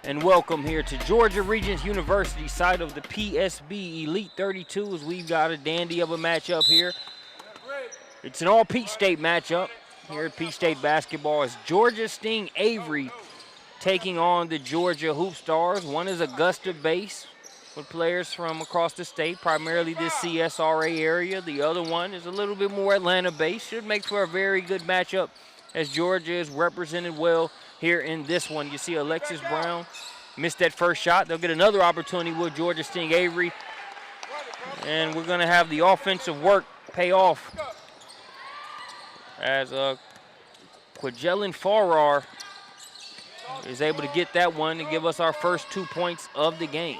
and welcome here to Georgia Regents University, site of the PSB Elite 32s. We've got a dandy of a matchup here. It's an all Peach State matchup here at Peach State basketball. It's Georgia Sting Avery taking on the Georgia Hoopstars. One is Augusta base with players from across the state, primarily this CSRA area. The other one is a little bit more Atlanta based. Should make for a very good matchup as Georgia is represented well here in this one. You see Alexis Brown missed that first shot. They'll get another opportunity with Georgia Sting Avery. And we're going to have the offensive work pay off as Quajelin Farrar is able to get that one and give us our first 2 points of the game.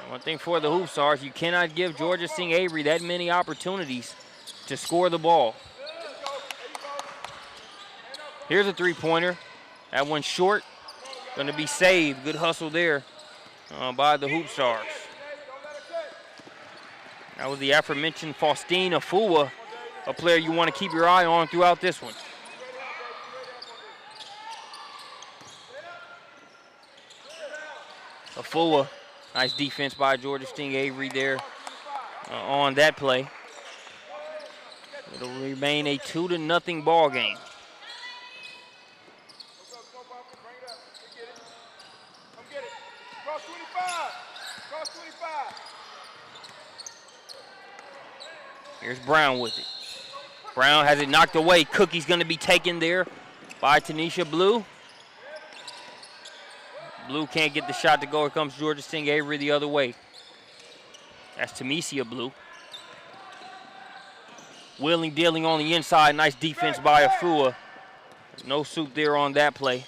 One thing for the Hoopstars, you cannot give Georgia Sting Avery that many opportunities to score the ball. Here's a three-pointer. That one's short. Going to be saved. Good hustle there by the Hoopstars. That was the aforementioned Faustine Afua, a player you want to keep your eye on throughout this one. Afua, nice defense by Georgia Sting Avery there on that play. It'll remain a 2-0 ball game. Here's Brown with it. Brown has it knocked away. Cookie's going to be taken there by Tanisha Blue. Blue can't get the shot to go. Here comes Georgia Sting Avery the other way. That's Tamesia Blue. Wheeling, dealing on the inside. Nice defense by Afua. No soup there on that play.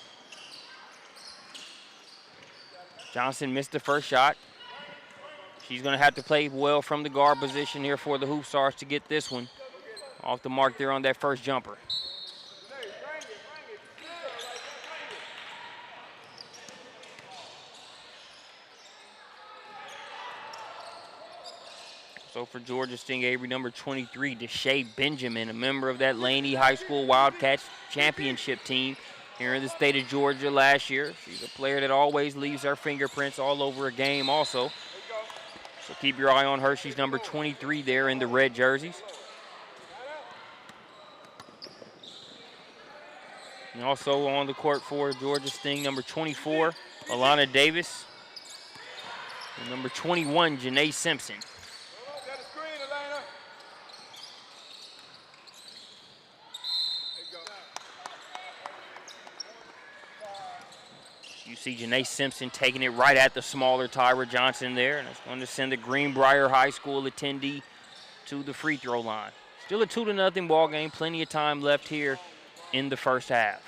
Johnson missed the first shot. She's going to have to play well from the guard position here for the Hoopstars to get this one off the mark there on that first jumper. So for Georgia Sting Avery, number 23, Deshae Benjamin, a member of that Laney High School Wildcats championship team here in the state of Georgia last year. She's a player that always leaves her fingerprints all over a game also. So keep your eye on her. She's number 23 there in the red jerseys. And also on the court for Georgia Sting, number 24, Alana Davis. And number 21, Janae Simpson. You see Janae Simpson taking it right at the smaller Tyra Johnson there, and it's going to send the Greenbrier High School attendee to the free throw line. Still a 2-0 ball game. Plenty of time left here in the first half.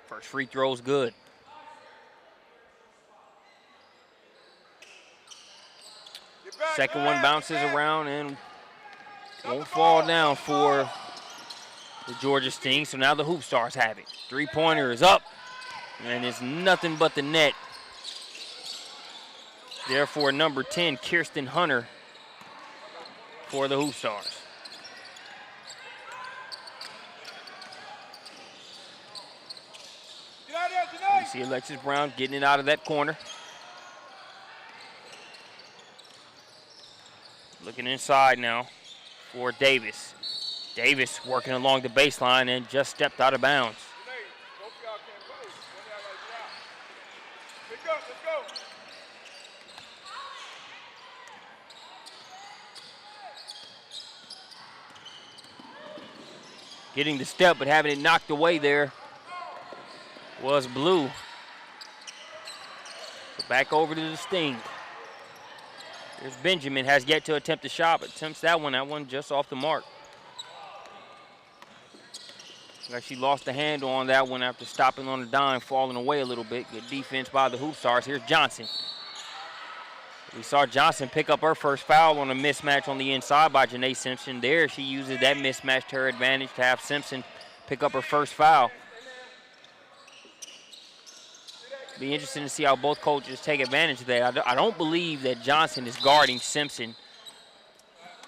First free throw's good. Second one bounces around and won't fall down for the Georgia Sting. So now the Hoopstars have it. Three-pointer is up, and it's nothing but the net. Therefore, number 10, Kirsten Hunter for the Hoopstars. You see Alexis Brown getting it out of that corner. Looking inside now for Davis. Davis working along the baseline and just stepped out of bounds. Getting the step but having it knocked away there was Blue. So back over to the Sting. There's Benjamin, has yet to attempt a shot, but attempts that one just off the mark. Like she lost the handle on that one after stopping on the dime, falling away a little bit. Good defense by the Hoopstars. Here's Johnson. We saw Johnson pick up her first foul on a mismatch on the inside by Janae Simpson. There she uses that mismatch to her advantage to have Simpson pick up her first foul. Be interesting to see how both coaches take advantage of that. I don't believe that Johnson is guarding Simpson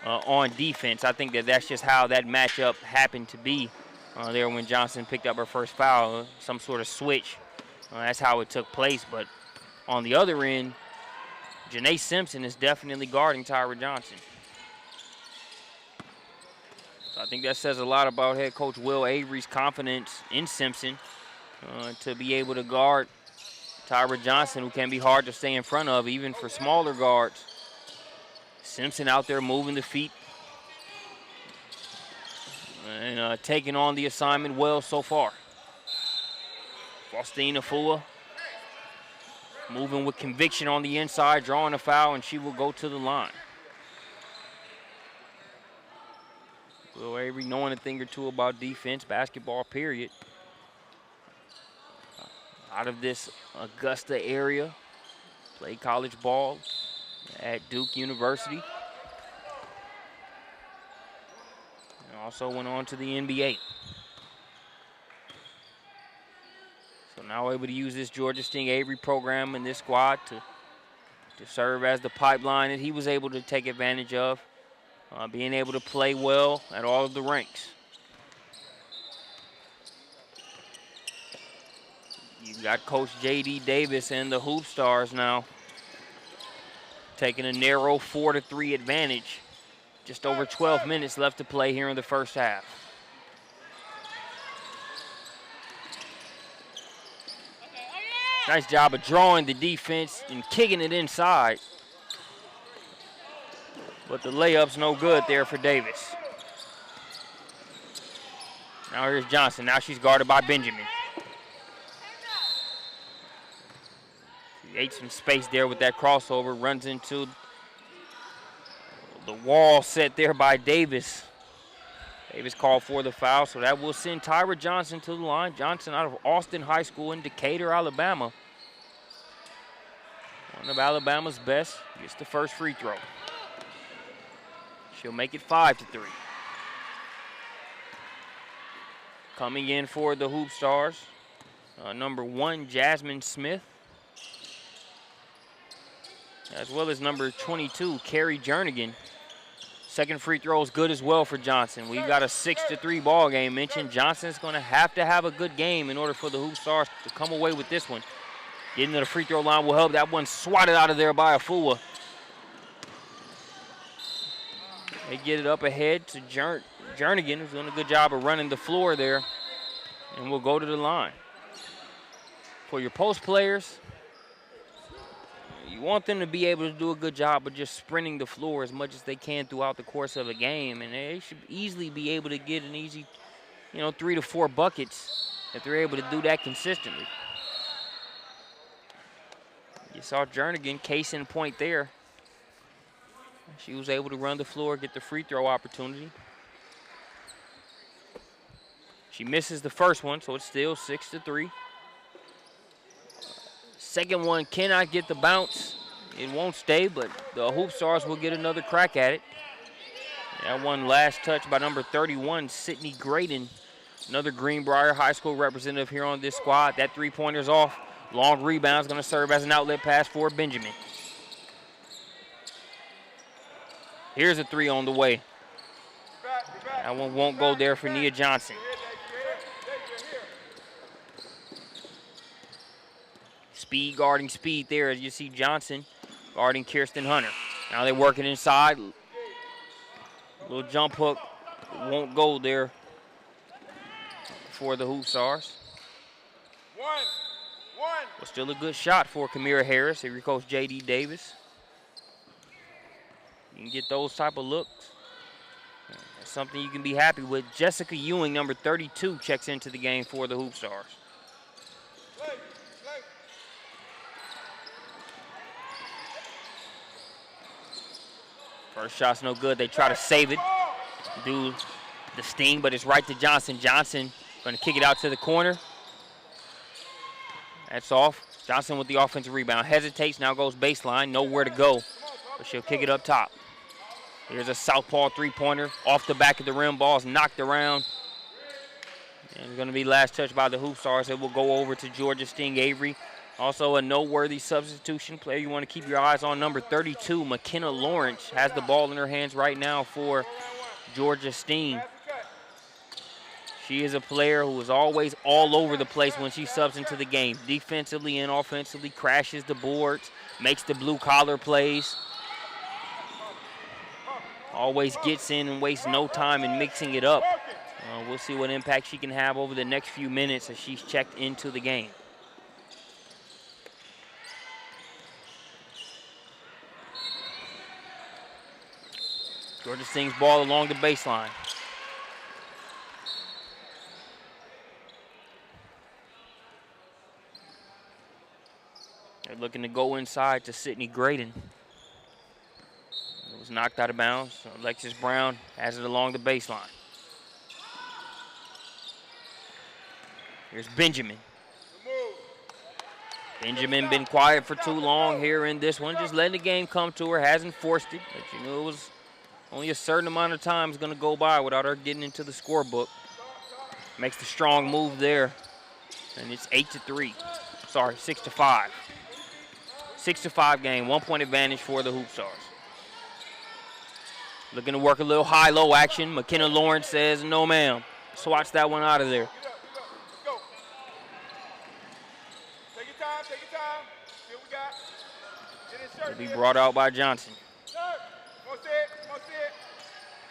on defense. I think that that's just how that matchup happened to be there when Johnson picked up her first foul, some sort of switch. That's how it took place. But on the other end, Janae Simpson is definitely guarding Tyra Johnson. So I think that says a lot about head coach Will Avery's confidence in Simpson to be able to guard Tyra Johnson, who can be hard to stay in front of, even for smaller guards. Simpson out there moving the feet and taking on the assignment well so far. Faustina Fua moving with conviction on the inside, drawing a foul, and she will go to the line. Will Avery knowing a thing or two about defense, basketball, period. Out of this Augusta area, played college ball at Duke University. And also went on to the NBA. So now able to use this Georgia Sting Avery program and this squad to serve as the pipeline that he was able to take advantage of, being able to play well at all of the ranks. You got Coach J.D. Davis and the Hoopstars now taking a narrow 4-3 advantage. Just over 12 minutes left to play here in the first half. Nice job of drawing the defense and kicking it inside. But the layup's no good there for Davis. Now here's Johnson. Now she's guarded by Benjamin. Creates some space there with that crossover. Runs into the wall set there by Davis. Davis called for the foul, so that will send Tyra Johnson to the line. Johnson out of Austin High School in Decatur, Alabama. One of Alabama's best. Gets the first free throw. She'll make it 5-3. Coming in for the Hoopstars, number 1, Jasmine Smith, as well as number 22, Carrie Jernigan. Second free throw is good as well for Johnson. We've got a 6-3 ball game. Mentioned Johnson's going to have a good game in order for the Hoopstars to come away with this one. Getting to the free throw line will help. That one swatted out of there by Afua. They get it up ahead to Jernigan, who's doing a good job of running the floor there, and we'll go to the line. For your post players, you want them to be able to do a good job of just sprinting the floor as much as they can throughout the course of a game, and they should easily be able to get an easy, 3 to 4 buckets if they're able to do that consistently. You saw Jernigan case in point there. She was able to run the floor, get the free throw opportunity. She misses the first one, so it's still 6-3. Second one cannot get the bounce. It won't stay, but the Hoopstars will get another crack at it. That one last touch by number 31, Sydney Graydon, another Greenbrier High School representative here on this squad. That three-pointer's off. Long rebound is going to serve as an outlet pass for Benjamin. Here's a three on the way. That one won't go there for Nia Johnson. Speed guarding speed there as you see Johnson guarding Kirsten Hunter. Now they're working inside. Little jump hook won't go there for the Hoopstars. But still a good shot for Kamira Harris. Here goes J.D. Davis. You can get those type of looks. That's something you can be happy with. Jessica Ewing, number 32, checks into the game for the Hoopstars. First shot's no good. They try to save it, do the sting, but it's right to Johnson. Johnson going to kick it out to the corner. That's off. Johnson with the offensive rebound. Hesitates, now goes baseline. Nowhere to go, but she'll kick it up top. Here's a southpaw three-pointer off the back of the rim. Ball's knocked around. And it's going to be last touch by the Hoopstars. It will go over to Georgia Sting Avery. Also a noteworthy substitution player you want to keep your eyes on, number 32, McKenna Lawrence, has the ball in her hands right now for Georgia Steen. She is a player who is always all over the place when she subs into the game. Defensively and offensively, crashes the boards, makes the blue-collar plays. Always gets in and wastes no time in mixing it up. We'll see what impact she can have over the next few minutes as she's checked into the game. Georgia Steen's ball along the baseline. They're looking to go inside to Sydney Graydon. It was knocked out of bounds. Alexis Brown has it along the baseline. Here's Benjamin. Benjamin been quiet for too long here in this one. Just letting the game come to her. Hasn't forced it. But you know it was only a certain amount of time is going to go by without her getting into the scorebook. Makes the strong move there. And it's 8-3. Sorry, 6-5. 6-5 game. 1 point advantage for the Hoopstars. Looking to work a little high-low action. McKenna Lawrence says, no, ma'am. Swats that one out of there. It'll be brought out by Johnson.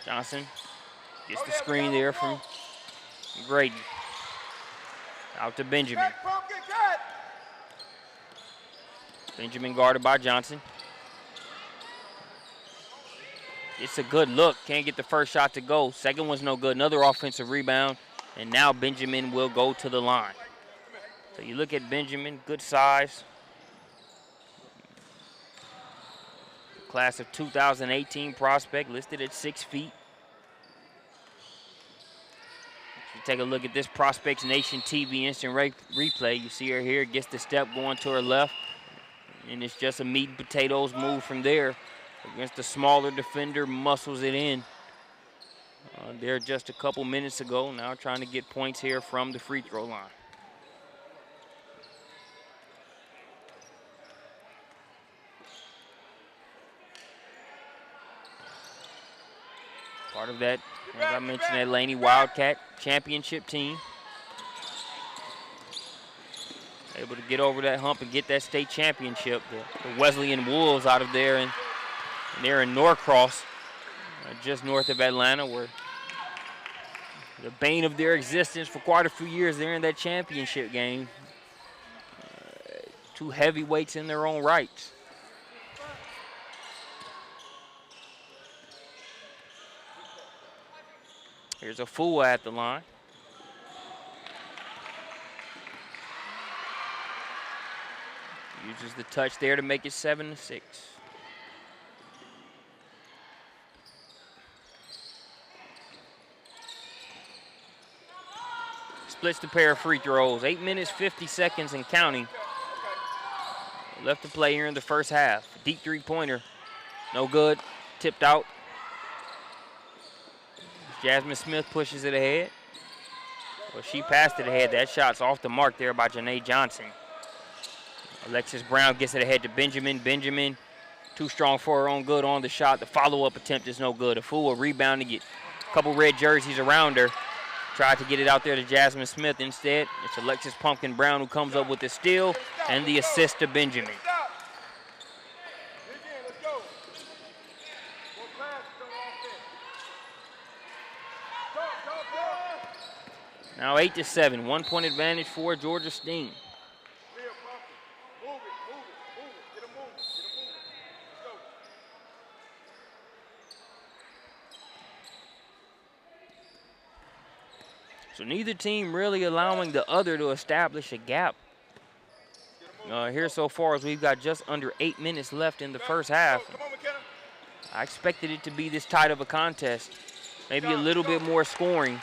Johnson gets the screen there from Graydon. Out to Benjamin. Benjamin guarded by Johnson. It's a good look. Can't get the first shot to go. Second one's no good. Another offensive rebound. And now Benjamin will go to the line. So you look at Benjamin, good size. Class of 2018 prospect, listed at 6 feet. If you take a look at this Prospects Nation TV instant replay, you see her here, gets the step going to her left. And it's just a meat and potatoes move from there. Against the smaller defender, muscles it in. There just a couple minutes ago, now trying to get points here from the free throw line. Part of that, as I mentioned, that Laney Wildcat championship team. Able to get over that hump and get that state championship. The Wesleyan Wolves out of there, and they're in Norcross, just north of Atlanta, where the bane of their existence for quite a few years. They're in that championship game. Two heavyweights in their own rights. Here's a fool at the line. Uses the touch there to make it 7-6. Splits the pair of free throws. 8 minutes, 50 seconds and counting. Left to play here in the first half. Deep three-pointer. No good. Tipped out. Jasmine Smith pushes it ahead. Well, she passed it ahead. That shot's off the mark there by Janae Johnson. Alexis Brown gets it ahead to Benjamin. Benjamin, too strong for her own good on the shot. The follow-up attempt is no good. A fool, a rebound to get a couple red jerseys around her. Tried to get it out there to Jasmine Smith instead. It's Alexis Pumpkin Brown who comes up with the steal and the assist to Benjamin. Now 8-7, 1 point advantage for Georgia Steen. So neither team really allowing the other to establish a gap. Here so far as we've got just under 8 minutes left in the first half. I expected it to be this tight of a contest. Maybe a little bit more scoring.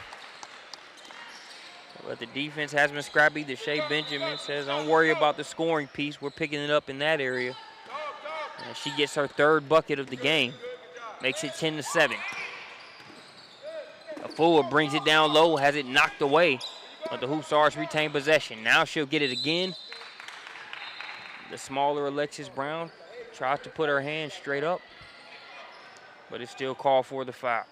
But the defense has been scrappy. Deshae Benjamin says, don't worry about the scoring piece. We're picking it up in that area. And she gets her third bucket of the game. Makes it 10-7. Afua brings it down low, has it knocked away. But the Hoopstars retain possession. Now she'll get it again. The smaller Alexis Brown tries to put her hand straight up, but it's still called for the foul.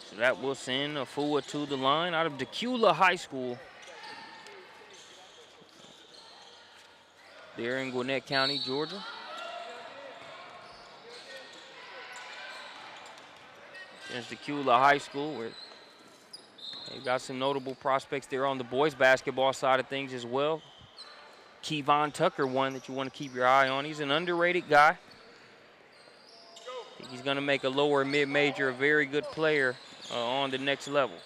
So that will send Afua to the line out of Decula High School there in Gwinnett County, Georgia. Against Decula High School, where they've got some notable prospects there on the boys basketball side of things as well. Kevon Tucker, one that you want to keep your eye on. He's an underrated guy. I think he's going to make a lower mid-major a very good player on the next level.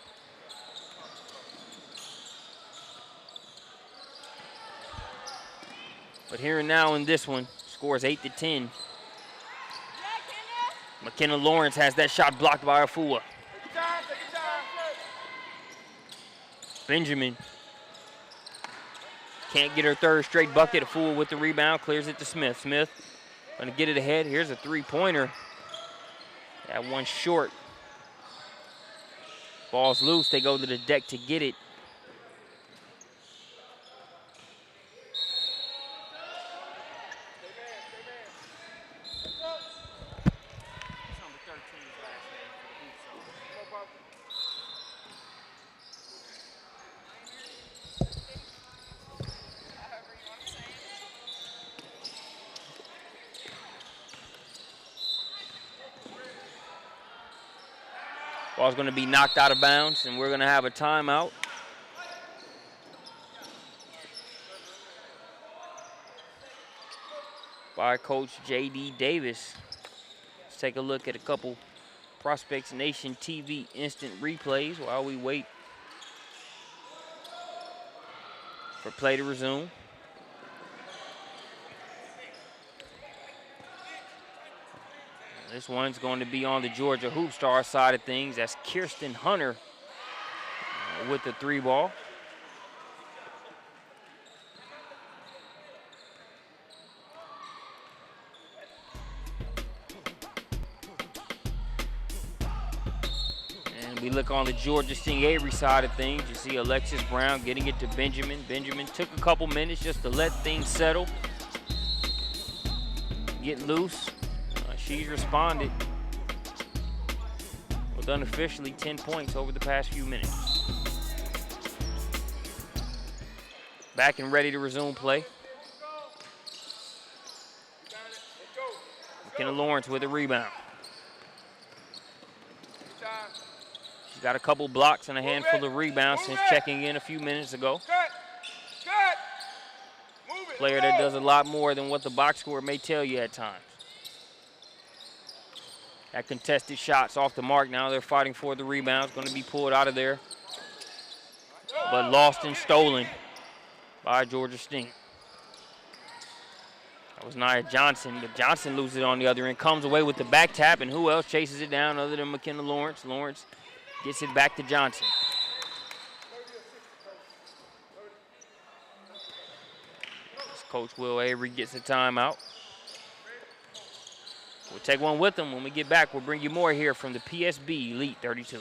But here and now in this one, scores 8-10. McKenna Lawrence has that shot blocked by Afua. Benjamin can't get her third straight bucket. Afua with the rebound, clears it to Smith. Smith gonna get it ahead. Here's a three-pointer. That one short. Ball's loose. They go to the deck to get it. Ball's going to be knocked out of bounds, and we're going to have a timeout. By Coach J.D. Davis. Let's take a look at a couple Prospects Nation TV instant replays while we wait for play to resume. This one's going to be on the Georgia Hoopstars side of things. That's Kirsten Hunter with the three ball. And we look on the Georgia Sting Avery side of things. You see Alexis Brown getting it to Benjamin. Benjamin took a couple minutes just to let things settle, get loose. She's responded with unofficially 10 points over the past few minutes. Back and ready to resume play. McKenna Lawrence with a rebound. She's got a couple blocks and a handful of rebounds since checking in a few minutes ago. Player that does a lot more than what the box score may tell you at times. That contested shot's off the mark now. They're fighting for the rebound. It's going to be pulled out of there, but lost and stolen by Georgia Sting. That was Nia Johnson, but Johnson loses it on the other end. Comes away with the back tap, and who else chases it down other than McKenna Lawrence? Lawrence gets it back to Johnson. As Coach Will Avery gets a timeout. We'll take one with them. When we get back, we'll bring you more here from the PSB Elite 32.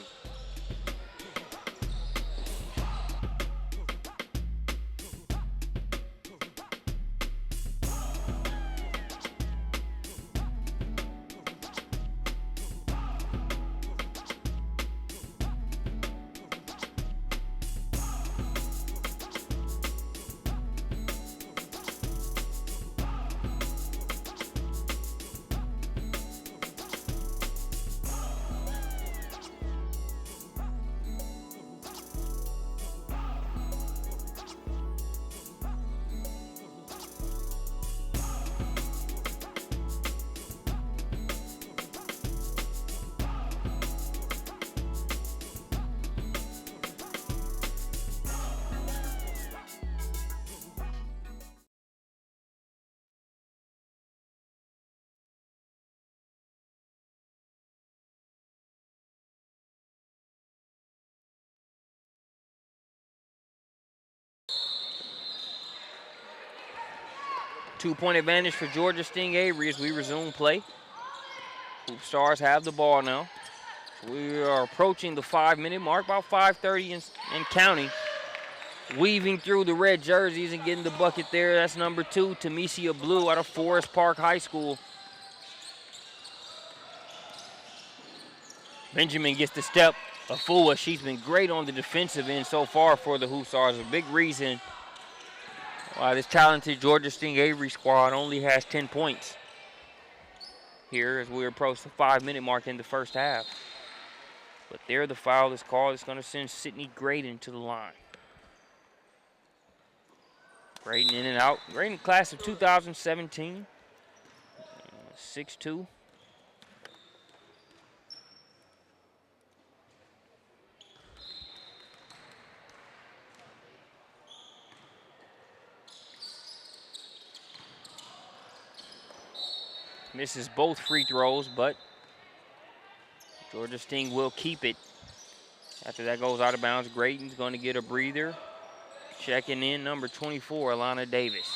Two-point advantage for Georgia Sting Avery as we resume play. Hoopstars have the ball now. So we are approaching the 5-minute mark, about 5:30 and counting Weaving through the red jerseys and getting the bucket there. That's number 2, Tamesia Blue out of Forest Park High School. Benjamin gets the step. Afua, she's been great on the defensive end so far for the Hoopstars. A big reason why this talented Georgia Sting Avery squad only has 10 points here as we approach the 5-minute mark in the first half. But there the foul is called. It's going to send Sydney Graydon to the line. Graydon in and out. Graydon class of 2017. 6'2". Misses both free throws, but Georgia Sting will keep it. After that goes out of bounds, Graydon's going to get a breather. Checking in, number 24, Alana Davis.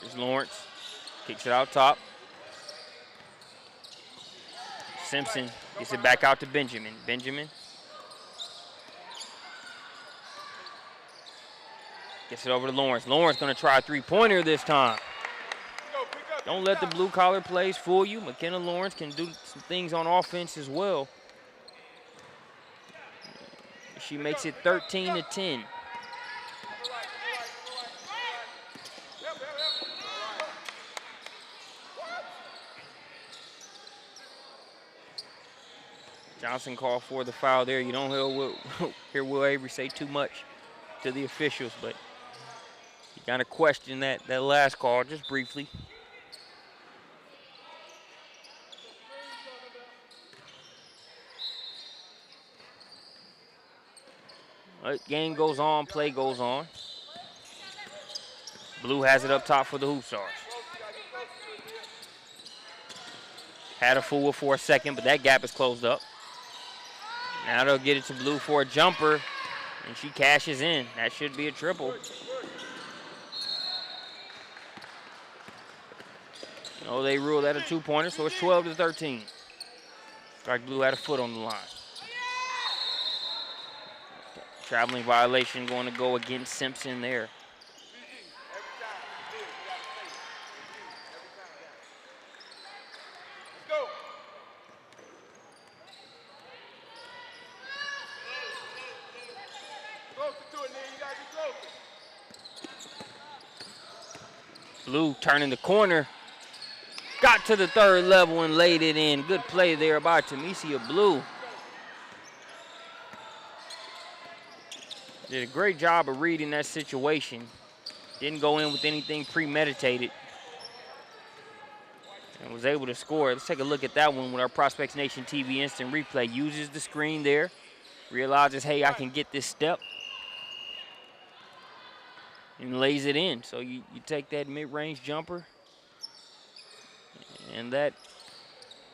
Here's Lawrence, kicks it out top. Simpson gets it back out to Benjamin. Benjamin gets it over to Lawrence. Lawrence going to try a three-pointer this time. Don't let the blue-collar plays fool you. McKenna Lawrence can do some things on offense as well. She makes it 13-10. Johnson called for the foul there. You don't hear Will Avery say too much to the officials, but you got to question that last call just briefly. Game goes on, play goes on. Blue has it up top for the Hoopstars. Had a fool for a second, but that gap is closed up. Now they'll get it to Blue for a jumper, and she cashes in. That should be a triple. No, they ruled that a two-pointer, so it's 12-13. Strike Blue had a foot on the line. Traveling violation going to go against Simpson there. Blue turning the corner. Got to the third level and laid it in. Good play there by Tamesia Blue. Did a great job of reading that situation. Didn't go in with anything premeditated. And was able to score. Let's take a look at that one with our Prospects Nation TV instant replay. Uses the screen there. Realizes, hey, I can get this step. And lays it in. So you take that mid-range jumper and that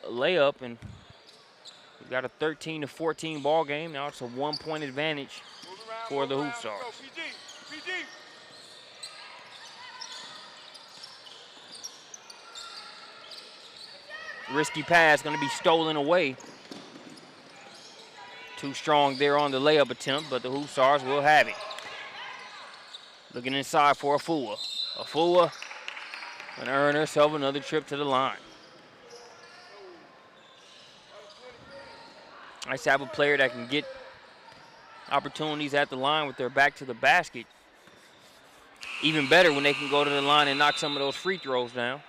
layup, and we've got a 13-14 ball game. Now it's a 1-point advantage for the Hoopstars. Risky pass going to be stolen away. Too strong there on the layup attempt, but the Hoopstars will have it. Looking inside for Afua. Afua going to earn herself another trip to the line. Nice to have a player that can get opportunities at the line with their back to the basket. Even better when they can go to the line and knock some of those free throws down.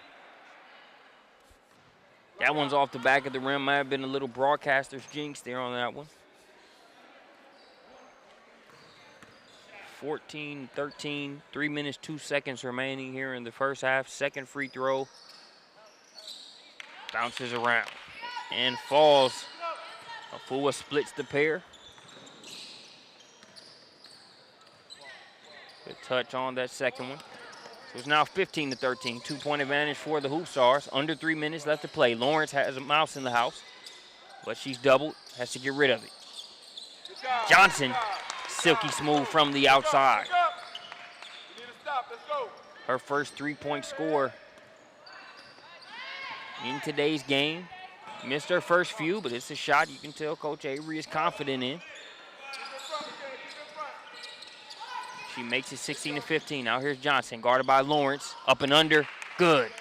That one's off the back of the rim. Might have been a little broadcaster's jinx there on that one. 14-13, 3 minutes, 2 seconds remaining here in the first half. Second free throw. Bounces around and falls. Afua splits the pair. Good touch on that second one. So it's now 15-13, 2-point advantage for the Hoopstars. Under 3 minutes left to play. Lawrence has a mouse in the house, but she's doubled, has to get rid of it. Johnson, silky smooth from the outside. Her first 3-point score in today's game. Missed her first few, but it's a shot you can tell Coach Avery is confident in. She makes it 16-15. Now here's Johnson, guarded by Lawrence. Up and under, good.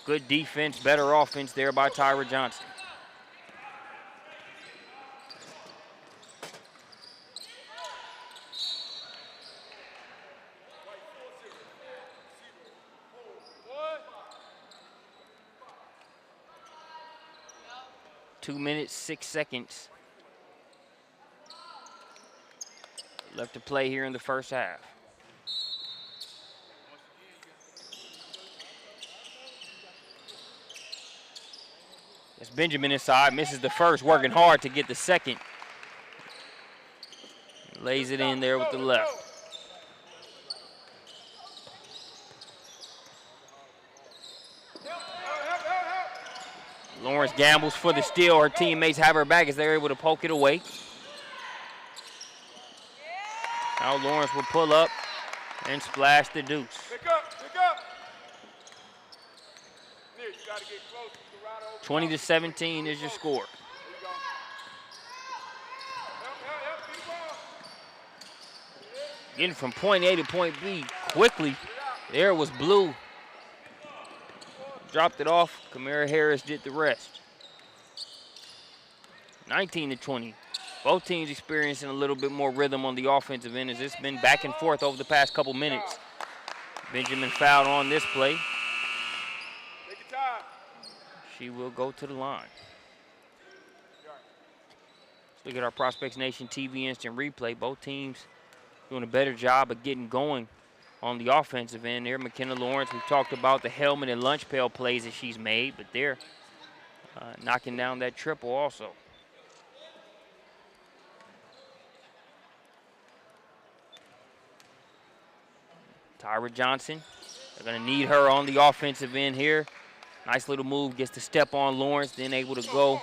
Good defense, better offense there by Tyra Johnson. Two minutes, 6 seconds left to play here in the first half. It's Benjamin inside, misses the first, working hard to get the second. Lays it in there with the left. Lawrence gambles for the steal. Her teammates have her back as they're able to poke it away. Now Lawrence will pull up and splash the deuce. Pick up. 20-17 is your score. Getting from point A to point B quickly. There was Blue. Dropped it off. Kamara Harris did the rest. 19-20. Both teams experiencing a little bit more rhythm on the offensive end as it's been back and forth over the past couple minutes. Benjamin fouled on this play. She will go to the line. Let's look at our Prospects Nation TV instant replay. Both teams doing a better job of getting going on the offensive end there. McKenna Lawrence, we've talked about the helmet and lunch pail plays that she's made, but they're knocking down that triple also. Tyra Johnson, they're going to need her on the offensive end here. Nice little move, gets to step on Lawrence, then able to go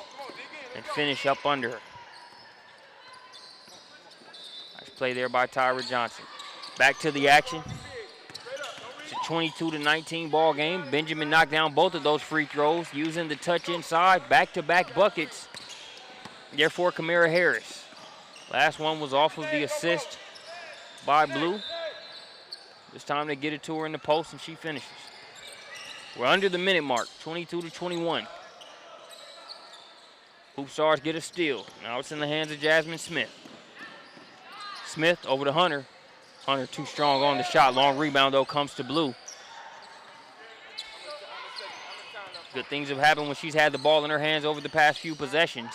and finish up under her. Nice play there by Tyra Johnson. Back to the action. It's a 22-19 ball game. Benjamin knocked down both of those free throws using the touch inside. Back-to-back buckets. Therefore, Kamara Harris. Last one was off of the assist by Blue. This time they get it to her in the post and she finishes. We're under the minute mark, 22-21. Hoopstars get a steal. Now it's in the hands of Jasmine Smith. Smith over to Hunter. Hunter too strong on the shot. Long rebound, though, comes to Blue. Good things have happened when she's had the ball in her hands over the past few possessions.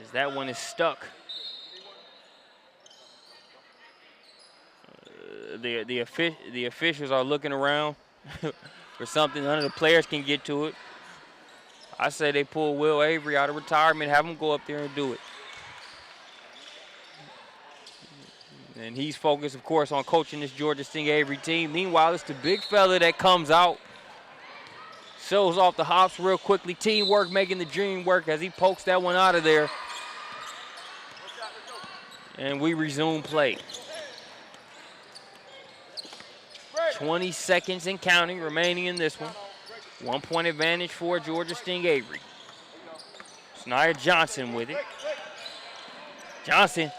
As that one is stuck. The officials are looking around for something. None of the players can get to it. I say they pull Will Avery out of retirement, have him go up there and do it. And he's focused, of course, on coaching this Georgia Sting Avery team. Meanwhile, it's the big fella that comes out. Shows off the hops real quickly. Teamwork making the dream work as he pokes that one out of there. And we resume play. 20 seconds and counting remaining in this one. 1 point advantage for Georgia Sting Avery. Snia Johnson with it. Johnson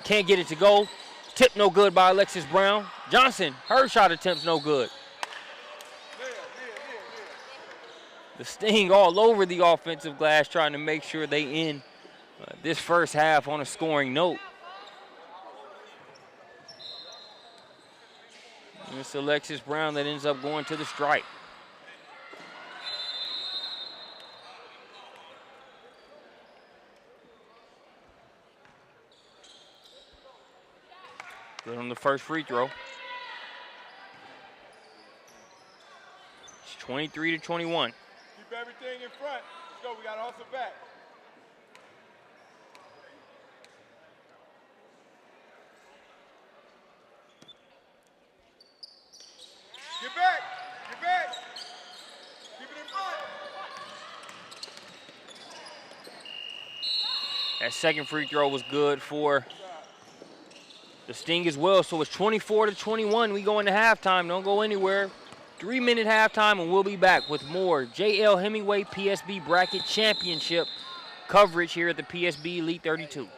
can't get it to go. Tip no good by Alexis Brown. Johnson, her shot attempt's no good. The Sting all over the offensive glass trying to make sure they end this first half on a scoring note. And it's Alexis Brown that ends up going to the stripe. Good on the first free throw. It's 23-21. Keep everything in front. Let's go. We got to hustle back. Get back. Get back. Keep it in front. That second free throw was good for the Sting as well. So it's 24-21. We go into halftime. Don't go anywhere. 3-minute halftime, and we'll be back with more J.L. Hemingway PSB Bracket Championship coverage here at the PSB Elite 32.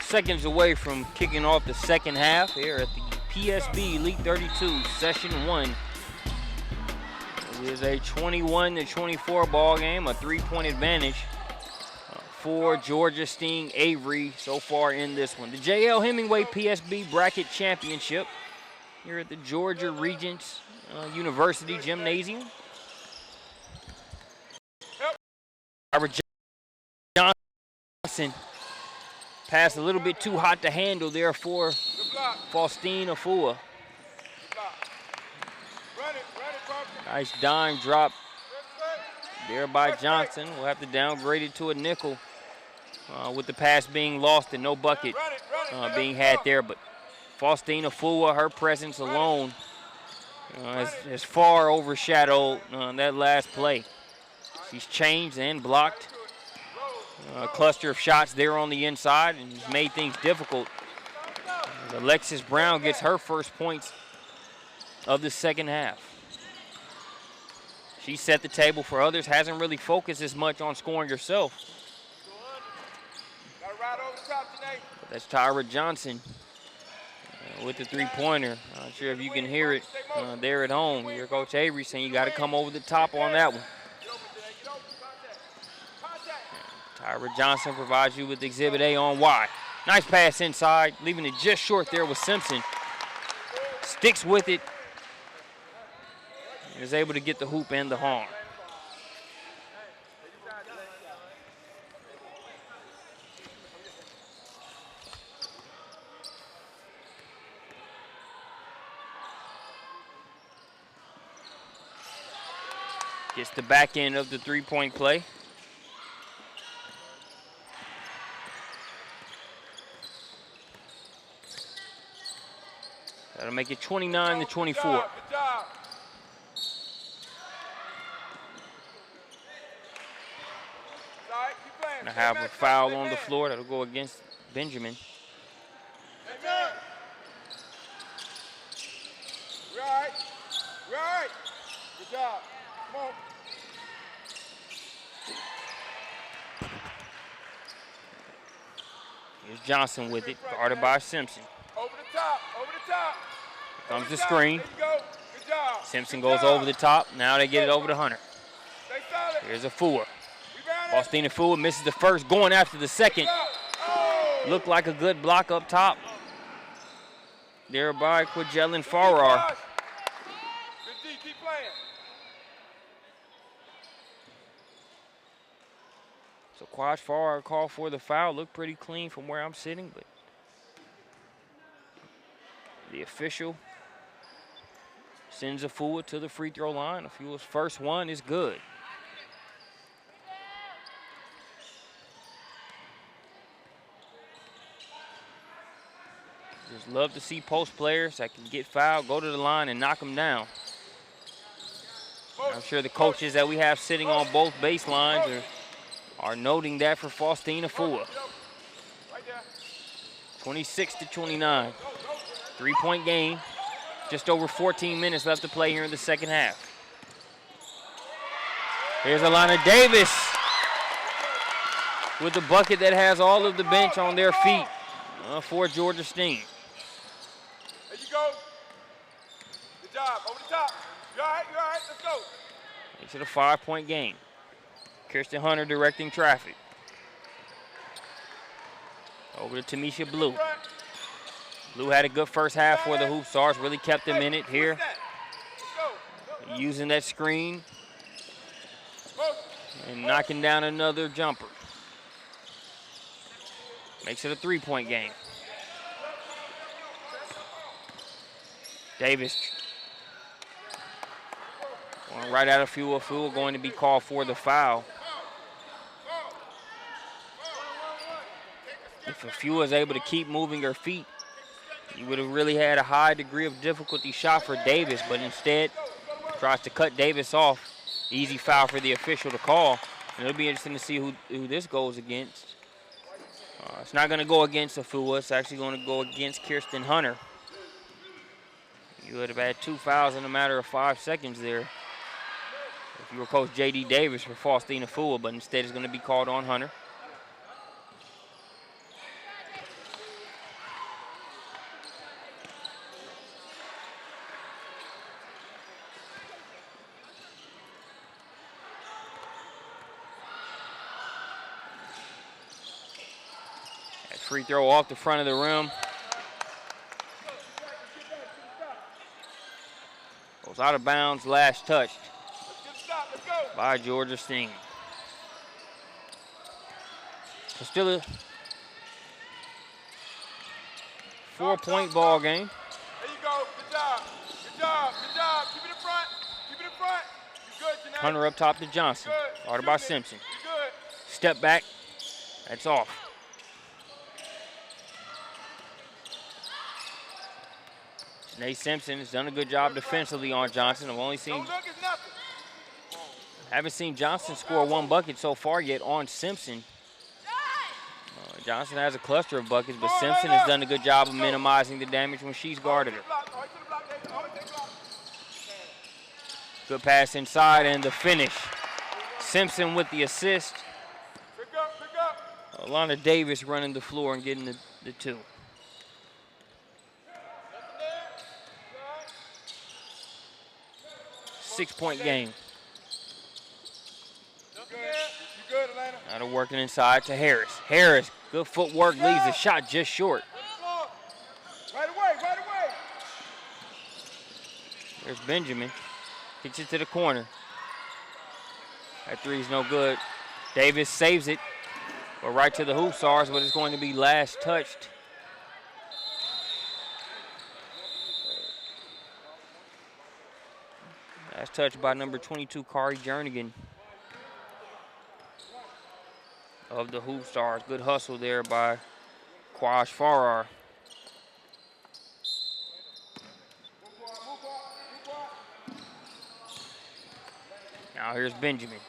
Seconds away from kicking off the second half here at the PSB Elite 32 Session 1. It is a 21-24 ball game, a 3-point advantage for Georgia Sting Avery so far in this one. The J.L. Hemingway PSB Bracket Championship here at the Georgia Regents University Gymnasium. Robert Johnson passed a little bit too hot to handle there for Faustine Afua. Nice dime drop there by Johnson. We'll have to downgrade it to a nickel with the pass being lost and no bucket being had there. But Faustine Afua, her presence alone has far overshadowed that last play. She's changed and blocked a cluster of shots there on the inside and made things difficult. Alexis Brown gets her first points of the second half. She set the table for others, hasn't really focused as much on scoring herself. But that's Tyra Johnson with the three-pointer. Not sure if you can hear it there at home. Your Coach Avery saying you got to come over the top on that one. Tyra Johnson provides you with Exhibit A on Y. Nice pass inside, leaving it just short there with Simpson. Sticks with it. Is able to get the hoop and the horn. Gets the back end of the three-point play. That'll make it 29-24. Good job. Gonna have a foul on the floor that'll go against Benjamin. Right. Good job. Come on. Here's Johnson with it, guarded by Simpson. Over the top. Comes the screen. There you go. Good job. Simpson goes over the top. Now they get it over to Hunter. Stay solid. Here's a Fua. Rebound it. Faustina Fua misses the first, going after the second. Oh. Looked like a good block up top there by Quijellen Farrar. Good D, keep playing. So Quaj Farrar called for the foul. Looked pretty clean from where I'm sitting, but the official sends Afua to the free throw line. Afua's first one is good. Just love to see post players that can get fouled, go to the line, and knock them down. I'm sure the coaches that we have sitting on both baselines are noting that for Faustina Fua. 26-29. Three-point game. Just over 14 minutes left to play here in the second half. Here's Alana Davis with the bucket that has all of the bench on their feet for Georgia Sting. There you go. Good job. Over the top. You all right? Let's go. Makes it a 5-point game. Kirsten Hunter directing traffic. Over to Tamisha Blue. Blue had a good first half for the Hoopstars, really kept them in it here. Using that screen and knocking down another jumper. Makes it a 3-point game. Davis going right out of Fua going to be called for the foul. If Fua is able to keep moving her feet, he would have really had a high degree of difficulty shot for Davis, but instead tries to cut Davis off. Easy foul for the official to call. And it'll be interesting to see who this goes against. It's not going to go against Afua. It's actually going to go against Kirsten Hunter. You would have had 2 fouls in a matter of 5 seconds there if you were Coach J.D. Davis for Faustina Fua, but instead it's going to be called on Hunter. Free throw off the front of the rim. Goes out of bounds, last touched by Georgia Sting. So still a 4-point ball game. There you go. Good job. Keep it in front. You good, Janae? Hunter up top to Johnson. Guarded by Simpson. Step back. That's off. Janae Simpson has done a good job defensively on Johnson. Haven't seen Johnson score 1 bucket so far yet on Simpson. Johnson has a cluster of buckets, but Simpson has done a good job of minimizing the damage when she's guarded her. Good pass inside and the finish. Simpson with the assist. Alana Davis running the floor and getting the 2. Six-point game. Now they're working inside to Harris. Harris, good footwork, leaves the shot just short. Right away. There's Benjamin. Gets it to the corner. That three's no good. Davis saves it. But right to the Hoopstars, but it's going to be last touched. Last last touch by number 22, Kari Jernigan of the Hoopstars. Good hustle there by Quash Farrar. Now here's Benjamin.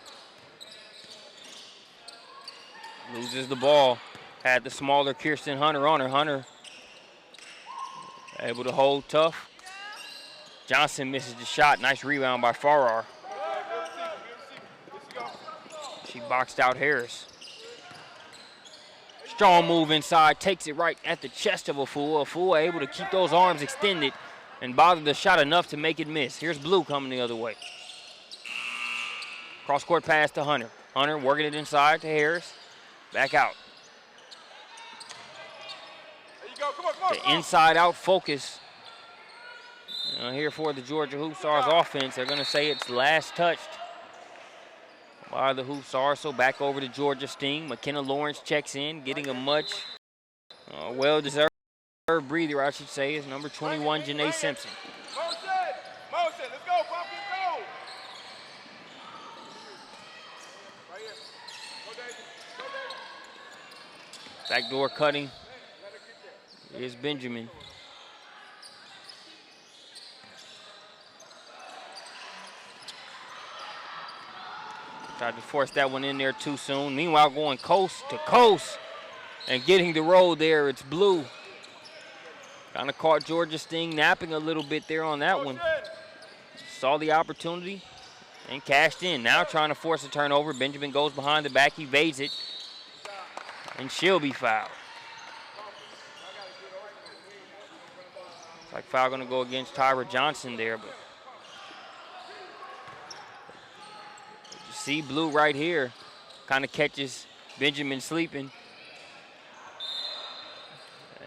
Loses the ball. Had the smaller Kirsten Hunter on her. Hunter able to hold tough. Johnson misses the shot. Nice rebound by Farrar. She boxed out Harris. Strong move inside. Takes it right at the chest of Afua. Afua able to keep those arms extended and bother the shot enough to make it miss. Here's Blue coming the other way. Cross-court pass to Hunter. Hunter working it inside to Harris. Back out. There you go. Come on, come on, The inside-out focus here for the Georgia Hoopstars offense. They're going to say it's last touched by the Hoopstars. So back over to Georgia Sting. McKenna Lawrence checks in, getting a much well-deserved breather, I should say, is number 21, Janae Simpson. Motion, let's go, Pumpkin, go! Right here. Go, David. Go, David. Backdoor cutting is Benjamin. Tried to force that one in there too soon. Meanwhile, going coast to coast and getting the roll there, it's Blue. Kind of caught Georgia Sting napping a little bit there on that one. Saw the opportunity and cashed in. Now trying to force a turnover. Benjamin goes behind the back, evades it, and she'll be fouled. It's like foul gonna go against Tyra Johnson there, but you see Blue right here, kind of catches Benjamin sleeping.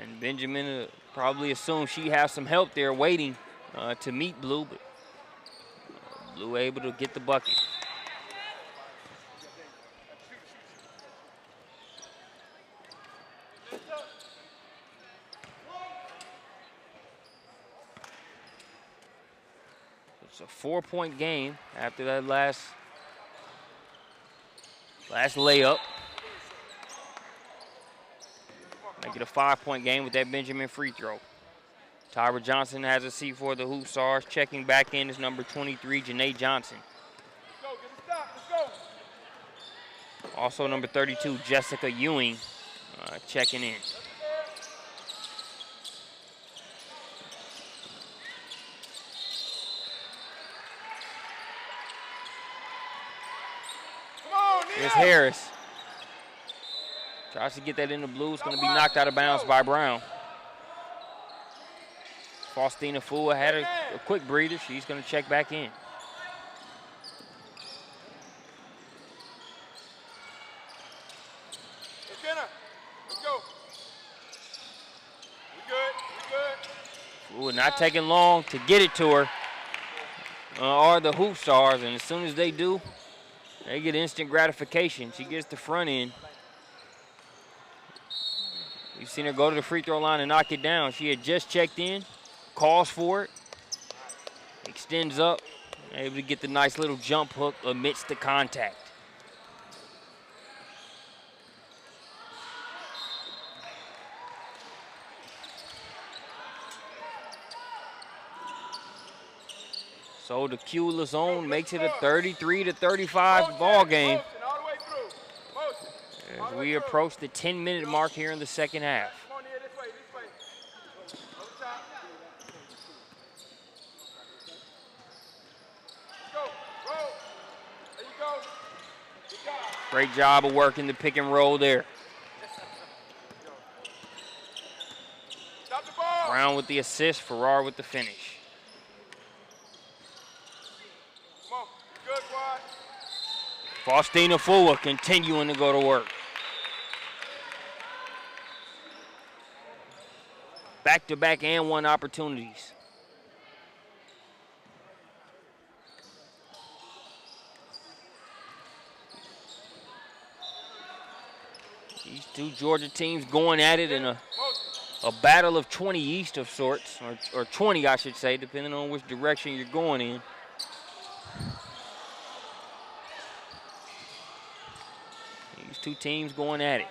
And Benjamin probably assumes she has some help there waiting to meet Blue, but Blue able to get the bucket. It's a 4-point game after that last layup. Make it a 5-point game with that Benjamin free throw. Tyra Johnson has a seat for the Hoopstars. Checking back in is number 23, Janae Johnson. Let's go, get a stop, let's go. Also number 32, Jessica Ewing, checking in. Come on, Neil. Here's Harris. Tries to get that in the Blue. It's going to be knocked out of bounds by Brown. Faustina Fua had a quick breather. She's going to check back in. McKenna, let's go. We good. Fua not taking long to get it to her. Are the Hoopstars, and as soon as they do, they get instant gratification. She gets the front end. You've seen her go to the free throw line and knock it down. She had just checked in, calls for it, extends up, able to get the nice little jump hook amidst the contact. So the Cula zone makes it a 33-35 ball game as we approach the 10-minute mark here in the second half. Come on, Neil, this way, this way. Over top. Go, roll. There you go. Good job. Great job of working the pick and roll there. Stop the ball. Brown with the assist, Farrar with the finish. Come on, good, Quad. Faustina Fua continuing to go to work. Back-to-back and one opportunities. These two Georgia teams going at it in a battle of 20 east of sorts, or 20, I should say, depending on which direction you're going in. two teams going at it.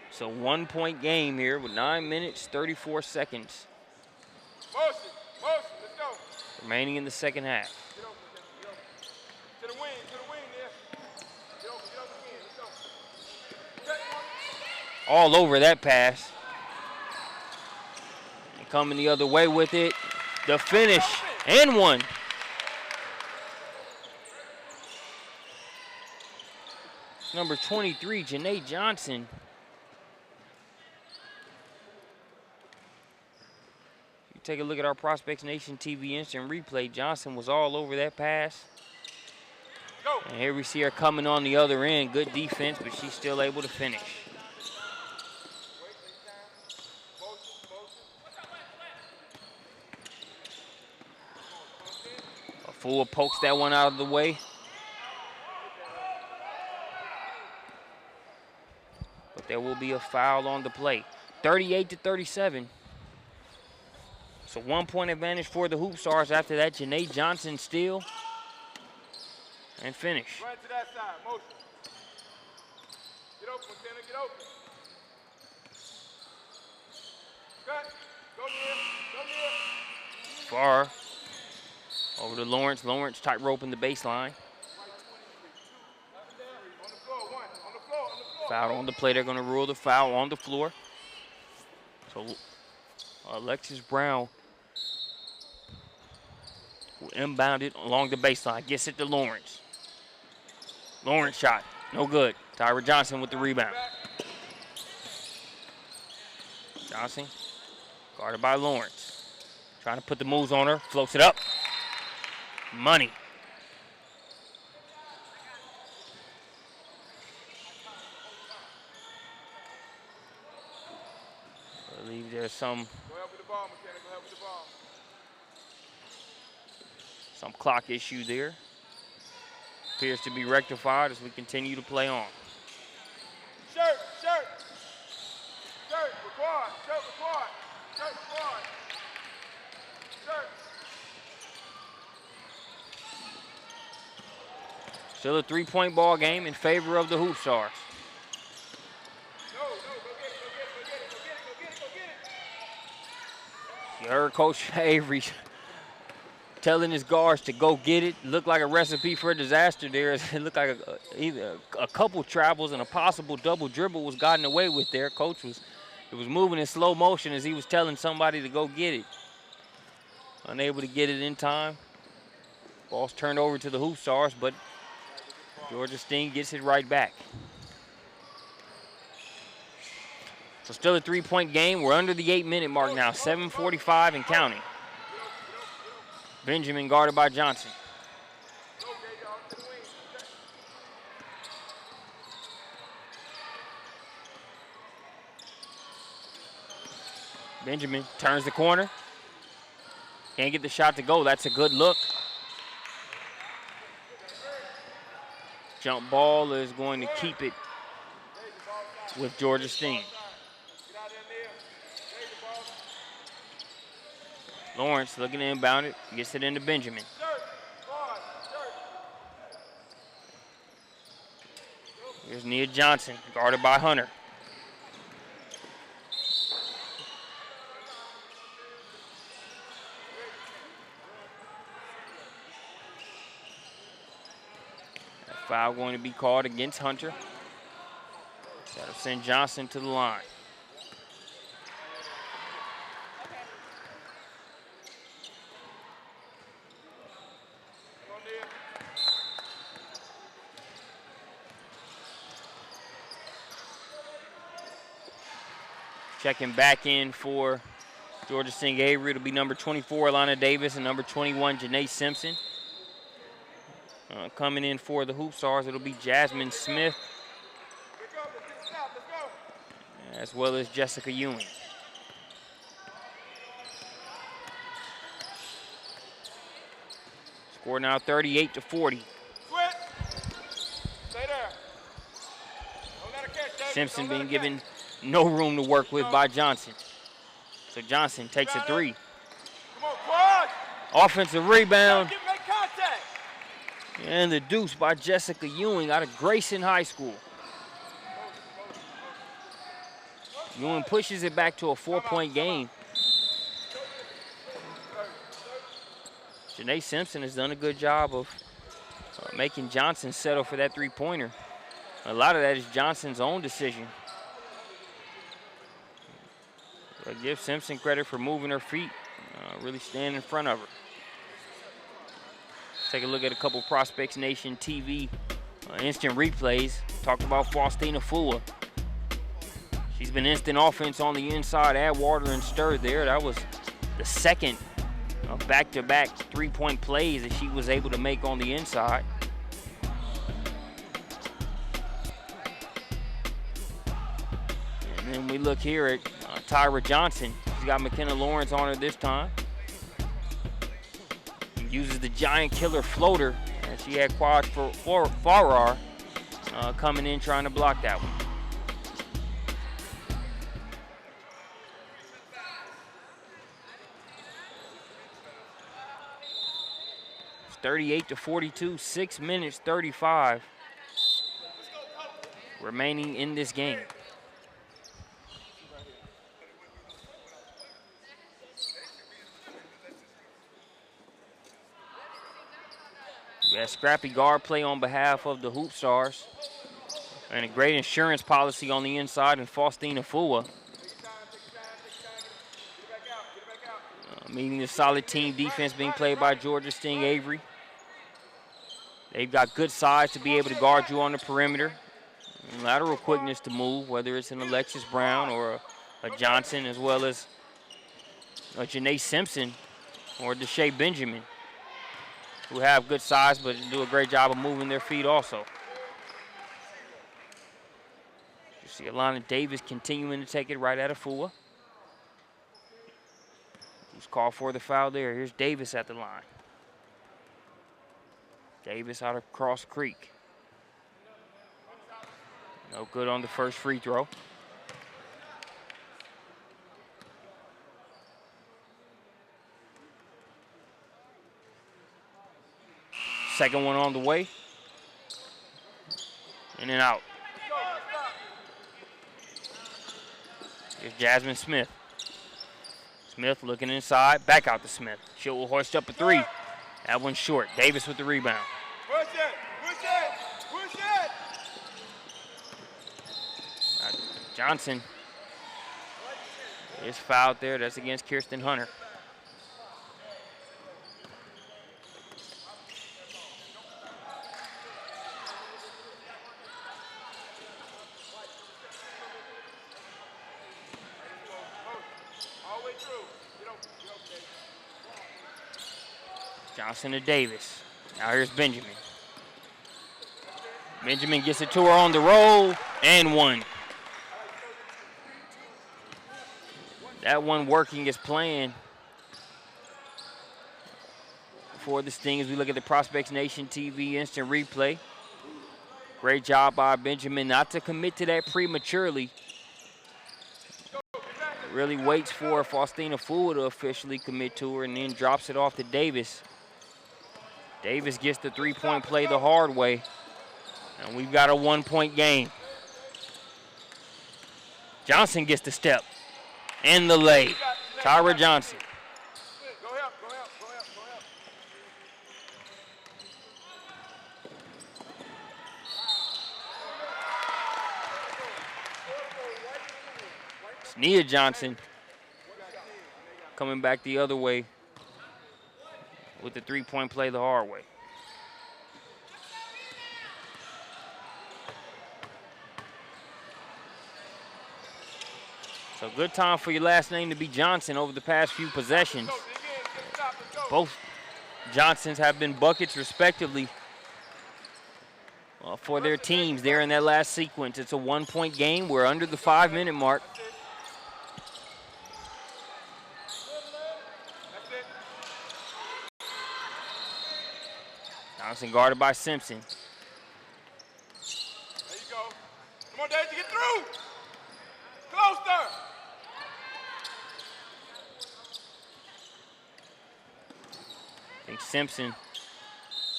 It's a 1-point game here with 9 minutes, 34 seconds Motion, let's go. remaining in the second half. Get open, get open. To the wing there. Get open again, let's go. All over that pass. And coming the other way with it. The finish and one. Number 23, Janae Johnson. You take a look at our Prospects Nation TV instant replay. Johnson was all over that pass. Go. And here we see her coming on the other end. Good defense, but she's still able to finish. Fuller pokes that one out of the way. But there will be a foul on the play. 38-37. So 1-point advantage for the Hoopstars after that. Janae Johnson steal and finish. Run to that side, motion. Get open, McKenna, get open. Cut, go near. Far. Over to Lawrence. Lawrence tightrope in the baseline. On the floor. Foul on the play. They're going to rule the foul on the floor. So Alexis Brown will inbound it along the baseline. Gets it to Lawrence. Lawrence shot. No good. Tyra Johnson with the rebound. Johnson guarded by Lawrence. Trying to put the moves on her. Floats it up. Money. I believe there's some clock issue there. Appears to be rectified as we continue to play on. Shirt required. Still a 3-point ball game in favor of the Hoopstars. Go get it. You heard Coach Avery telling his guards to go get it. Looked like a recipe for a disaster there. It looked like either a couple travels and a possible double dribble was gotten away with there. Coach was moving in slow motion as he was telling somebody to go get it. Unable to get it in time. Ball's turned over to the Hoopstars, but Georgia Sting gets it right back. So still a 3-point game. We're under the 8-minute mark now. 7:45 and counting. Benjamin guarded by Johnson. Benjamin turns the corner. Can't get the shot to go. That's a good look. Jump ball is going to keep it with Georgia Sting. Lawrence looking to inbound it. Gets it into Benjamin. Here's Nia Johnson, guarded by Hunter. Foul going to be called against Hunter. That'll send Johnson to the line. Checking back in for Georgia Sting Avery. It'll be number 24, Alana Davis, and number 21, Janae Simpson. Coming in for the Hoopstars, it'll be Jasmine Smith, as well as Jessica Ewing. Score now 38-40. Simpson being given no room to work with by Johnson. So Johnson takes a three. Offensive rebound. And the deuce by Jessica Ewing out of Grayson High School. Ewing pushes it back to a 4-point game. Janae Simpson has done a good job of making Johnson settle for that three-pointer. A lot of that is Johnson's own decision. I give Simpson credit for moving her feet, really standing in front of her. Let's take a look at a couple Prospects Nation TV instant replays. Talked about Faustina Fua. She's been instant offense on the inside. Atwater and Stir there. That was the second of back-to-back three-point plays that she was able to make on the inside. And then we look here at Tyra Johnson. She's got McKenna Lawrence on her this time. Uses the giant killer floater. And she had Quad for Farrar coming in trying to block that one. It's 38-42, 6 minutes 35 remaining in this game. We had scrappy guard play on behalf of the Hoopstars. And a great insurance policy on the inside in Faustina Fua. Meeting the solid team defense being played by Georgia Sting Avery. They've got good size to be able to guard you on the perimeter. And lateral quickness to move, whether it's an Alexis Brown or a Johnson, as well as a Janae Simpson or Deshae Benjamin, who have good size but do a great job of moving their feet also. You see Alana Davis continuing to take it right at Afua. Who's called for the foul there. Here's Davis at the line. Davis out of Cross Creek. No good on the first free throw. Second one on the way. In and out. Here's Jasmine Smith. Smith looking inside, back out to Smith. She will hoist up a three. That one's short. Davis with the rebound. Push it, push it, push it. Johnson is fouled there. That's against Kirsten Hunter. Johnson to Davis. Now here's Benjamin. Benjamin gets it to her on the roll and one. That one working as planned for the Sting as we look at the Prospects Nation TV instant replay. Great job by Benjamin not to commit to that prematurely. Really waits for Faustina Fua to officially commit to her and then drops it off to Davis. Davis gets the three-point play the hard way, and we've got a one-point game. Johnson gets the step and the lay. Tyra Johnson. Go help, go help, go help, go help. It's Nia Johnson coming back the other way with the three-point play the hard way. So good time for your last name to be Johnson over the past few possessions. Both Johnsons have been buckets respectively for their teams there in that last sequence. It's a one-point game. We're under the 5-minute mark. Johnson guarded by Simpson. There you go. Come on, Daisy, get through. Closer. I think Simpson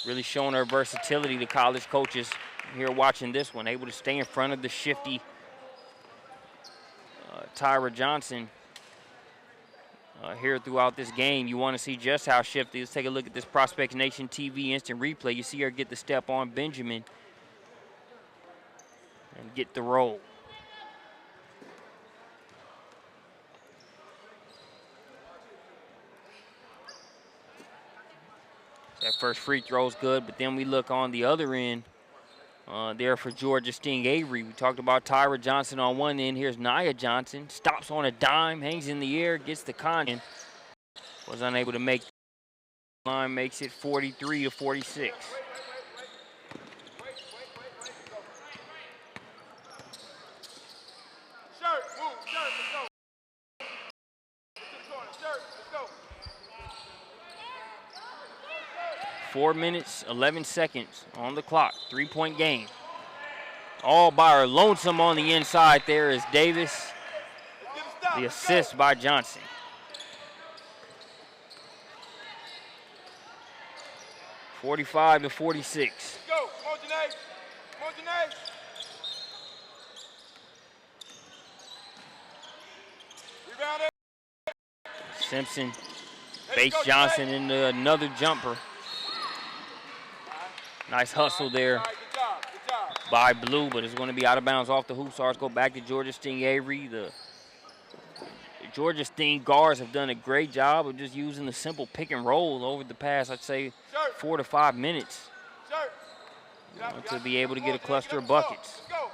Really showing her versatility to college coaches here watching this one. Able to stay in front of the shifty Tyra Johnson here throughout this game. You want to see just how shifty. Let's take a look at this Prospects Nation TV instant replay. You see her get the step on Benjamin and get the roll. That first free throw is good, but then we look on the other end there for Georgia Sting Avery. We talked about Tyra Johnson on one end. Here's Nia Johnson. Stops on a dime, hangs in the air, gets the con. Was unable to make the line, makes it 43-46. Shirt, move, shirt, let's go. Get to the corner, shirt, let's go. 4 minutes, 11 seconds on the clock. 3-point game. All by her lonesome on the inside there is Davis. The assist by Johnson. (45-46). Let's go. Come on, Janae. Come on, Janae. Rebound it. Simpson fakes Johnson into another jumper. Nice hustle there All right, good job. by Blue, but it's going to be out of bounds off the Hoopstars. Go back to Georgia Sting Avery. The Georgia Sting guards have done a great job of just using the simple pick and roll over the past, I'd say, 4 to 5 minutes to be able to get a cluster of buckets. Let's go.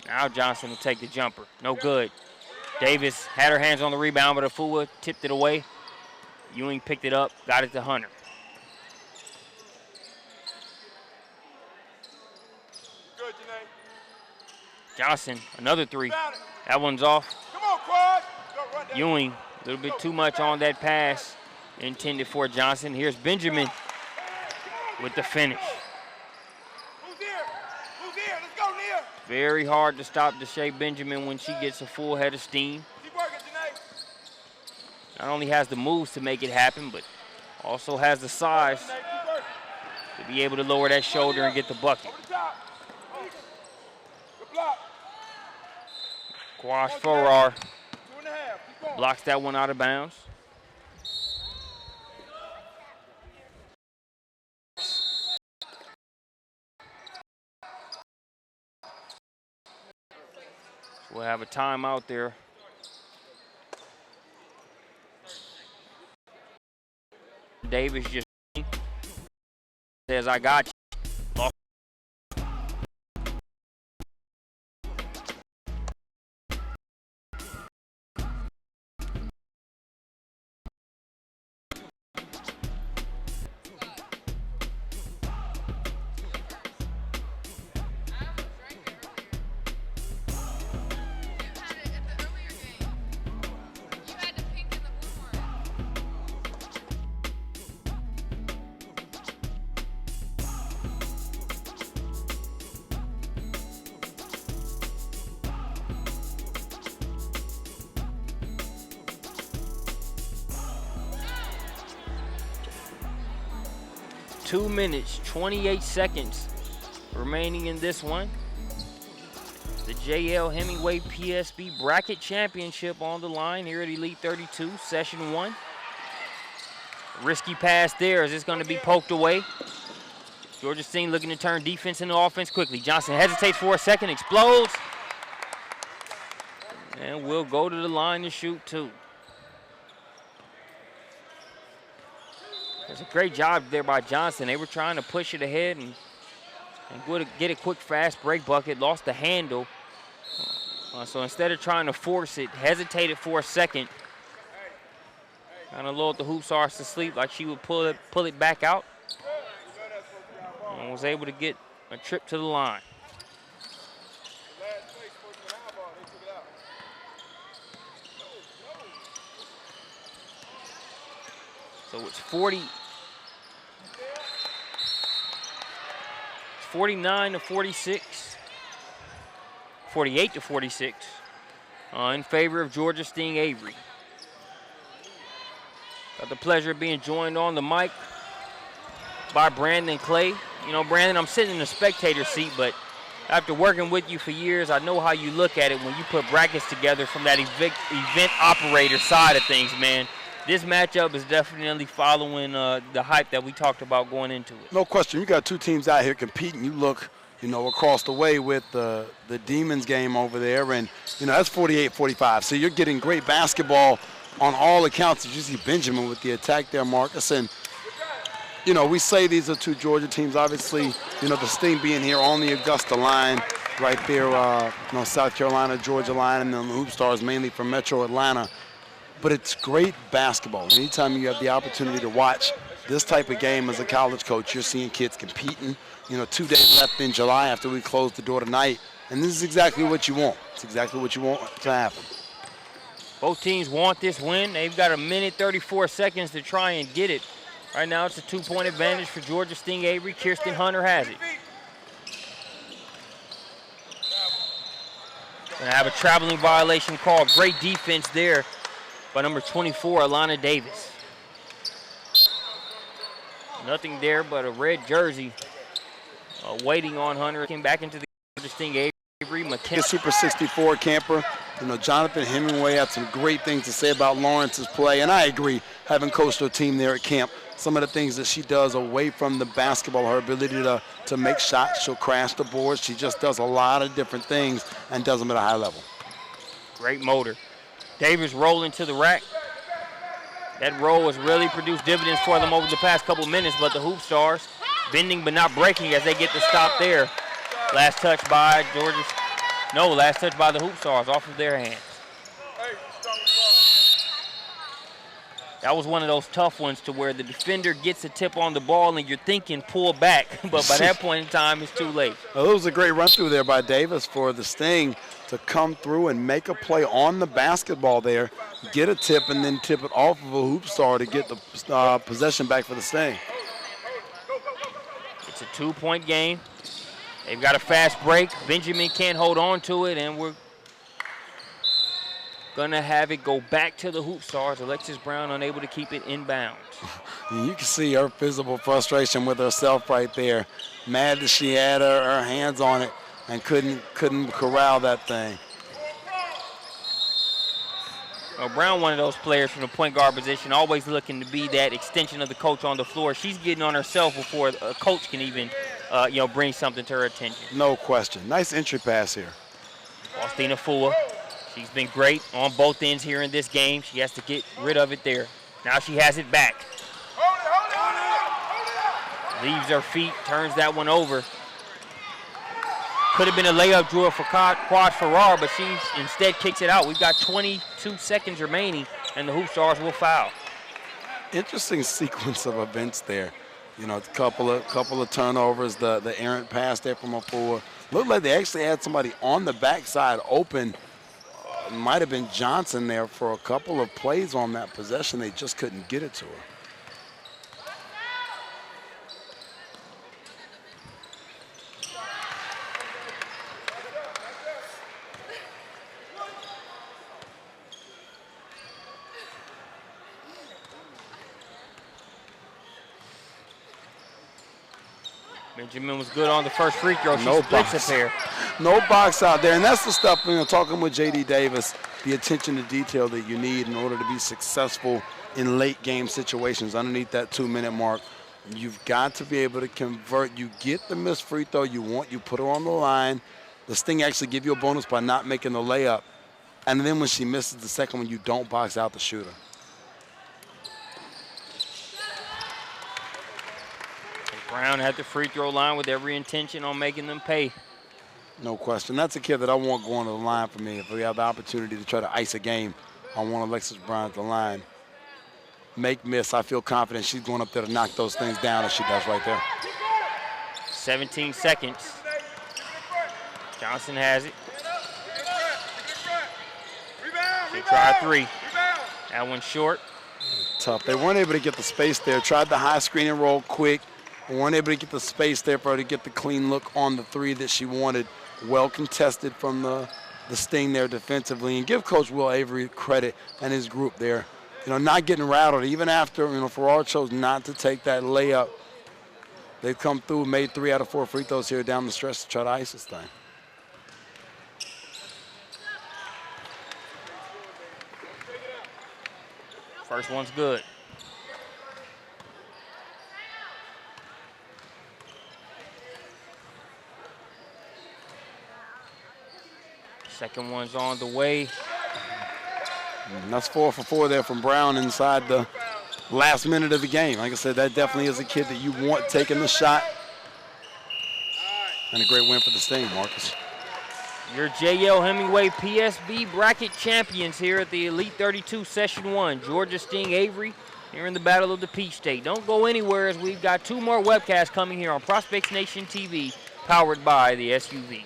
Now Johnson will take the jumper. No good. Davis had her hands on the rebound, but Afua tipped it away. Ewing picked it up, got it to Hunter. Good, Janae. Johnson, another three. That one's off. Come on, Quad. Go, run that. Ewing, a little bit too much on that pass intended for Johnson. Here's Benjamin with the finish. Who's here? Who's here? Let's go, Nia. Very hard to stop Deshae Benjamin when she gets a full head of steam. Keep working, Janae. Not only has the moves to make it happen, but also has the size Janae, keep working. to be able to lower that shoulder and get the bucket. Over the top. Good block. Quash Farrar 2.5. Keep going. blocks that one out of bounds. We'll have a timeout there. Davis just says, I got you. Two minutes, 28 seconds remaining in this one. The JL Hemingway PSB Bracket Championship on the line here at Elite 32, Session 1. Risky pass there. Is this going to be poked away? Georgia Sting looking to turn defense into offense quickly. Johnson hesitates for a second, explodes. And will go to the line to shoot two. It's a great job there by Johnson. They were trying to push it ahead and get a quick, fast break bucket. Lost the handle. So instead of trying to force it, hesitated for a second. Kind of lulled the Hoopstars to sleep like she would pull it back out. And was able to get a trip to the line. So it's 49 to 46, 48 to 46. in favor of Georgia Sting Avery. Got the pleasure of being joined on the mic by Brandon Clay. You know, Brandon, I'm sitting in the spectator seat, but after working with you for years, I know how you look at it when you put brackets together from that event operator side of things, man. This matchup is definitely following the hype that we talked about going into it. No question. You got two teams out here competing. You look, across the way with the Demons game over there, and, that's 48-45. So you're getting great basketball on all accounts. You see Benjamin with the attack there, Marcus. And, we say these are two Georgia teams. Obviously, the Sting being here on the Augusta line right there, South Carolina, Georgia line, and then the Hoopstars mainly from Metro Atlanta. But it's great basketball. Anytime you have the opportunity to watch this type of game as a college coach, you're seeing kids competing. 2 days left in July after we close the door tonight. And this is exactly what you want. It's exactly what you want to happen. Both teams want this win. They've got 1 minute 34 seconds to try and get it. Right now it's a 2-point advantage for Georgia Sting Avery. Kirsten Hunter has it. Gonna have a traveling violation call. Great defense there by number 24, Alana Davis. Nothing there but a red jersey waiting on Hunter. Came back into the Georgia Sting Avery. McKenna. Super 64 camper. Jonathan Hemingway had some great things to say about Lawrence's play, and I agree, having coached her team there at camp, some of the things that she does away from the basketball, her ability to make shots, she'll crash the boards. She just does a lot of different things and does them at a high level. Great motor. Davis rolling to the rack. That roll has really produced dividends for them over the past couple minutes, but the Hoopstars bending but not breaking as they get the stop there. Last touch by the Hoopstars off of their hands. That was one of those tough ones to where the defender gets a tip on the ball and you're thinking pull back, but by that point in time, it's too late. Well, it was a great run through there by Davis for the Sting to come through and make a play on the basketball there, get a tip, and then tip it off of a Hoopstar to get the possession back for the Sting. It's a 2-point game. They've got a fast break. Benjamin can't hold on to it, and we're gonna have it go back to the Hoopstars. Alexis Brown unable to keep it inbounds. You can see her physical frustration with herself right there. Mad that she had her hands on it and couldn't corral that thing. Well, Brown, one of those players from the point guard position, always looking to be that extension of the coach on the floor. She's getting on herself before a coach can even, bring something to her attention. No question. Nice entry pass here. Faustina Fua, she's been great on both ends here in this game. She has to get rid of it there. Now she has it back. Leaves her feet, turns that one over. Could have been a layup drawer for Quad Farrar, but she instead kicks it out. We've got 22 seconds remaining, and the Hoopstars will foul. Interesting sequence of events there. A couple of turnovers, the errant pass there from Afua. Looked like they actually had somebody on the backside open. Might have been Johnson there for a couple of plays on that possession. They just couldn't get it to her. Benjamin was good on the first free throw. She splits it there. No box out there, and that's the stuff, talking with J.D. Davis, the attention to detail that you need in order to be successful in late game situations underneath that 2-minute mark. You've got to be able to convert. You get the missed free throw you want, you put her on the line. The Sting actually give you a bonus by not making the layup. And then when she misses the second one, you don't box out the shooter. Brown at the free throw line with every intention on making them pay. No question. That's a kid that I want going to the line for me. If we have the opportunity to try to ice a game, I want Alexis Brown at the line. Make, miss, I feel confident she's going up there to knock those things down as she does right there. 17 seconds. Johnson has it. She tried three. That one short. Tough. They weren't able to get the space there. Tried the high screen and roll quick. Weren't able to get the space there for her to get the clean look on the three that she wanted. Well contested from the the Sting there defensively, and give Coach Will Avery credit and his group there. You know, not getting rattled, even after, you know, Farrar chose not to take that layup. They've come through, made 3 out of 4 free throws here down the stretch to try to ice this thing. First one's good. Second one's on the way. And that's 4 for 4 there from Brown inside the last minute of the game. Like I said, that definitely is a kid that you want taking the shot. And a great win for the Sting, Marcus. Your J.L. Hemingway PSB bracket champions here at the Elite 32 Session 1. Georgia Sting Avery here in the Battle of the Peach State. Don't go anywhere as we've got 2 more webcasts coming here on Prospects Nation TV, powered by the SUV.